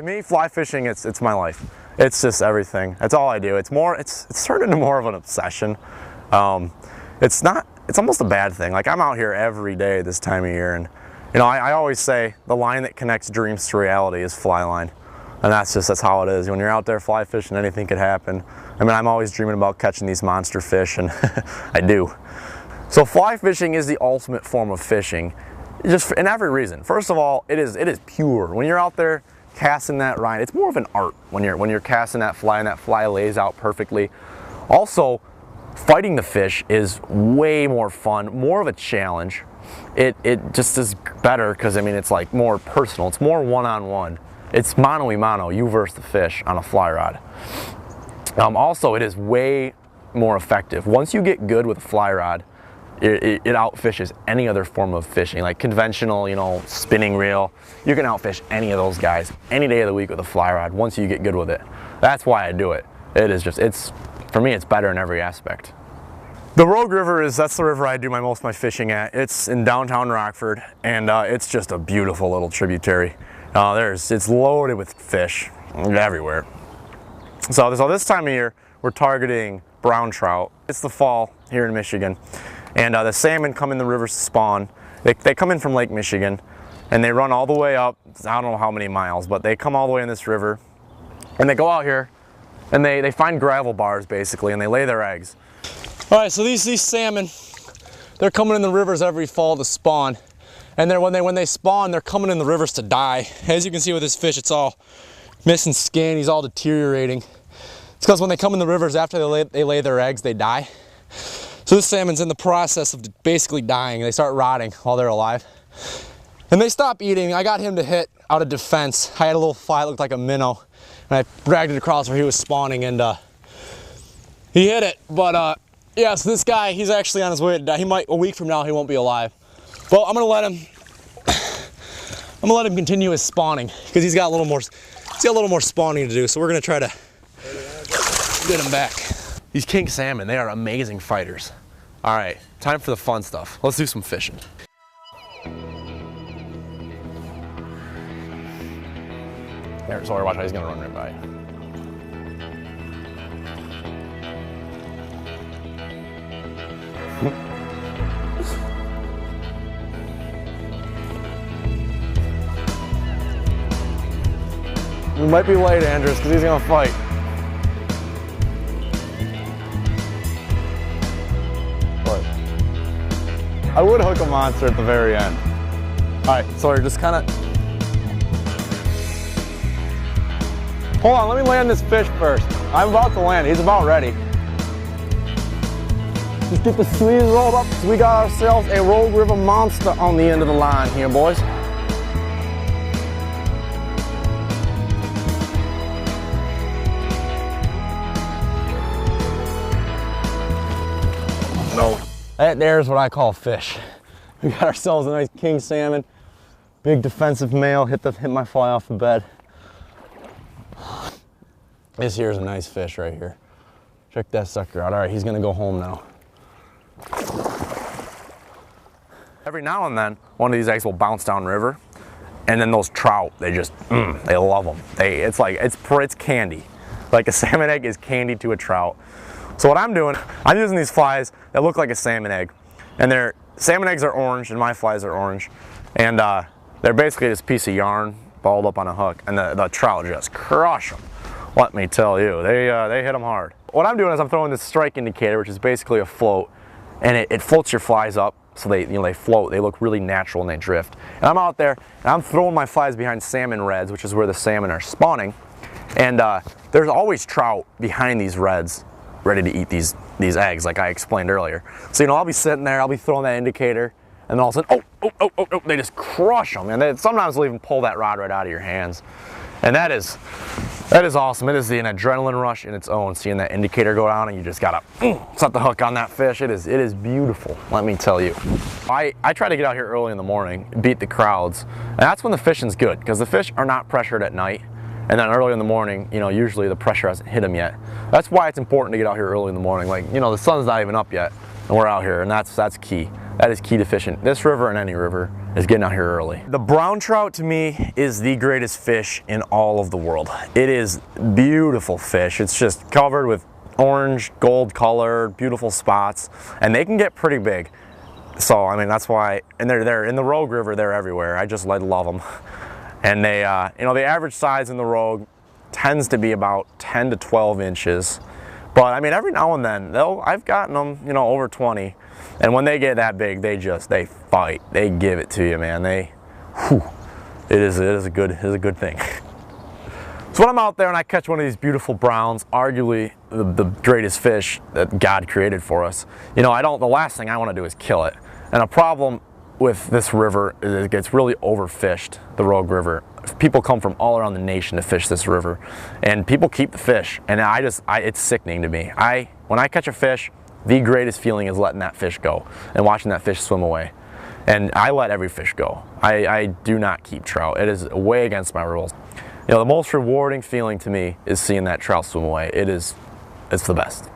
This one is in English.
To me, fly fishing, it's my life. It's just everything. That's all I do. It's turned into more of an obsession. It's almost a bad thing. Like, I'm out here every day this time of year, and you know, I always say the line that connects dreams to reality is fly line. And that's how it is. When you're out there fly fishing, anything could happen. I mean, I'm always dreaming about catching these monster fish, and I do. So fly fishing is the ultimate form of fishing, just in every reason. First of all, it is pure. When you're out there casting that line, it's more of an art when you're casting that fly, and that fly lays out perfectly. Also, fighting the fish is way more fun, more of a challenge. It just is better because, I mean, it's like more personal. It's more one-on-one. It's mano-a-mano, you versus the fish on a fly rod. Also, it is way more effective. Once you get good with a fly rod, it outfishes any other form of fishing, like conventional, you know, spinning reel. You can outfish any of those guys any day of the week with a fly rod once you get good with it. That's why I do it. For me, it's better in every aspect. The Rogue River that's the river I do most of my fishing at. It's in downtown Rockford, and it's just a beautiful little tributary. It's loaded with fish everywhere. So this time of year, we're targeting brown trout. It's the fall here in Michigan, and the salmon come in the rivers to spawn. They come in from Lake Michigan, and they run all the way up, I don't know how many miles, but they come all the way in this river, and they go out here, and they find gravel bars, basically, and they lay their eggs. All right, so these salmon, they're coming in the rivers every fall to spawn. And when they spawn, they're coming in the rivers to die. As you can see with this fish, it's all missing skin, he's all deteriorating. It's because when they come in the rivers after they lay their eggs, they die. So this salmon's in the process of basically dying. They start rotting while they're alive. And they stop eating. I got him to hit out of defense. I had a little fly that looked like a minnow, and I dragged it across where he was spawning, and he hit it. But yeah, so this guy, he's actually on his way to die. A week from now, he won't be alive. Well, I'm gonna let him continue his spawning because he's got a little more spawning to do. So we're gonna try to get him back. These king salmon, they are amazing fighters. All right, time for the fun stuff. Let's do some fishing. There, Sawyer, watch how he's gonna run right by. We might be late, Andrus, because he's gonna fight. But I would hook a monster at the very end. All right, Sawyer, just kind of. Hold on, let me land this fish first. I'm about to land. He's about ready. Just get the sleeves rolled up because we got ourselves a Rogue River monster on the end of the line here, boys. No. That there's what I call fish. We got ourselves a nice king salmon. Big defensive male, hit my fly off the bed. This here's a nice fish right here. Check that sucker out. All right, he's gonna go home now. Every now and then, one of these eggs will bounce down river, and then those trout, they love them. It's candy. Like a salmon egg is candy to a trout. So what I'm doing, I'm using these flies that look like a salmon egg, and their salmon eggs are orange, and my flies are orange, and they're basically this piece of yarn balled up on a hook, and the trout just crush them. Let me tell you, they hit them hard. What I'm doing is I'm throwing this strike indicator, which is basically a float, and it floats your flies up, so they float. They look really natural and they drift. And I'm out there and I'm throwing my flies behind salmon reds, which is where the salmon are spawning, and there's always trout behind these reds, ready to eat these eggs, like I explained earlier. So I'll be sitting there, I'll be throwing that indicator, and then all of a sudden, oh, they just crush them, and sometimes they'll even pull that rod right out of your hands. And that is awesome. It is an adrenaline rush in its own, seeing that indicator go down and you just gotta set the hook on that fish. It is beautiful, let me tell you. I try to get out here early in the morning, beat the crowds, and that's when the fishing's good, because the fish are not pressured at night, and then early in the morning, usually the pressure hasn't hit them yet. That's why it's important to get out here early in the morning. Like, the sun's not even up yet, and we're out here, and that's key. That is key to fishing this river and any river. is getting out here early. The brown trout to me is the greatest fish in all of the world. It is beautiful fish. It's just covered with orange, gold color, beautiful spots, and they can get pretty big. So, I mean, that's why, and they're in the Rogue River, they're everywhere. I love them. And they, you know, the average size in the Rogue tends to be about 10 to 12 inches. But I mean, every now and then, I've gotten them, you know, over 20. And when they get that big, they fight. They give it to you, man. It is a good thing. So when I'm out there and I catch one of these beautiful browns, arguably the greatest fish that God created for us, you know, the last thing I want to do is kill it. And a problem with this river is it gets really overfished, the Rogue River. People come from all around the nation to fish this river, and people keep the fish, and it's sickening to me. When I catch a fish, the greatest feeling is letting that fish go and watching that fish swim away. And I let every fish go. I do not keep trout. It is way against my rules. You know, the most rewarding feeling to me is seeing that trout swim away. It's the best.